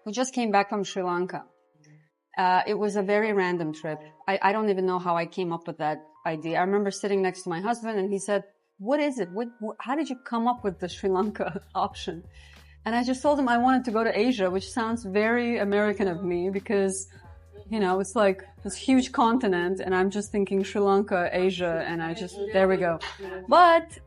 We just came back from Sri Lanka. It was a very random trip. I don't even know how I came up with that idea. I remember sitting next to my husband and he said, what is it? How did you come up with the Sri Lanka option? And I just told him I wanted to go to Asia, which sounds very American of me because, you know, it's like this huge continent and I'm just thinking Sri Lanka, Asia, and there we go. But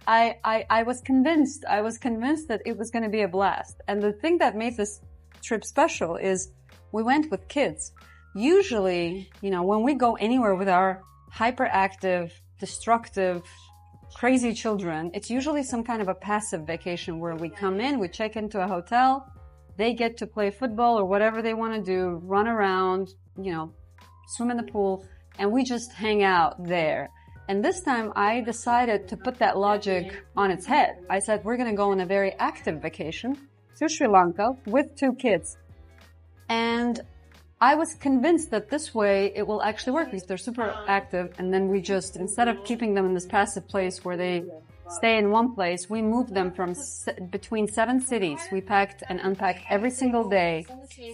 I was convinced that it was going to be a blast. And the thing that made this trip special is we went with kids. Usually, you know, when we go anywhere with our hyperactive, destructive, crazy children, it's usually some kind of a passive vacation where we come in, we check into a hotel, they get to play football or whatever they want to do, run around, you know, swim in the pool, and we just hang out there. And this time I decided to put that logic on its head. I said, we're going to go on a very active vacation to Sri Lanka with 2 kids. And I was convinced that this way it will actually work because they're super active. And then we just, instead of keeping them in this passive place where they stay in one place, we moved them from between 7 cities. We packed and unpacked every single day.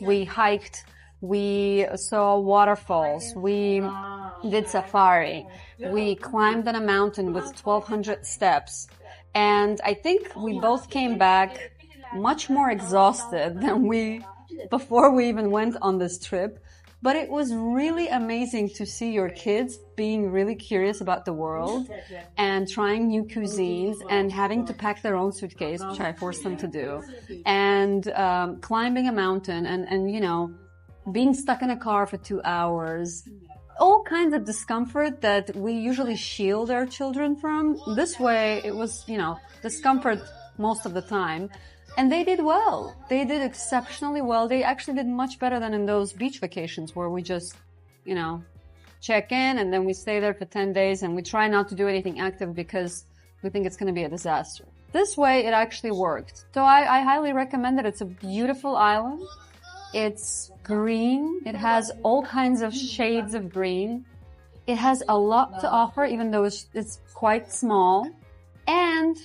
We hiked. We saw waterfalls. We did safari. We climbed on a mountain with 1,200 steps. And I think we both came back much more exhausted than before we even went on this trip. But it was really amazing to see your kids being really curious about the world and trying new cuisines and having to pack their own suitcase, which I forced them to do, and climbing a mountain and you know, being stuck in a car for 2 hours. All kinds of discomfort that we usually shield our children from. This way, it was, you know, discomfort most of the time. And they did well. They did exceptionally well. They actually did much better than in those beach vacations where we just, you know, check in and then we stay there for 10 days and we try not to do anything active because we think it's going to be a disaster. This way, it actually worked. So I highly recommend it. It's a beautiful island. It's green. It has all kinds of shades of green. It has a lot to offer, even though it's quite small. And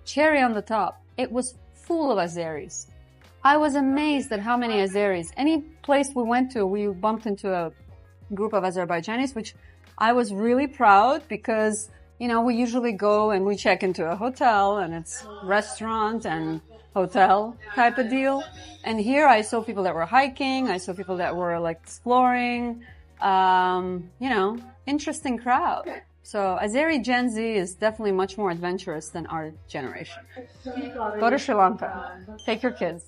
cherry on the top, it was full of Azeris. I was amazed at how many Azeris. Any place we went to, we bumped into a group of Azerbaijanis, which I was really proud because, you know, we usually go and we check into a hotel and it's restaurant and hotel type of deal. And here I saw people that were hiking. I saw people that were like exploring, you know, interesting crowd. So Azeri Gen Z is definitely much more adventurous than our generation. Go to Sri Lanka. Take your kids.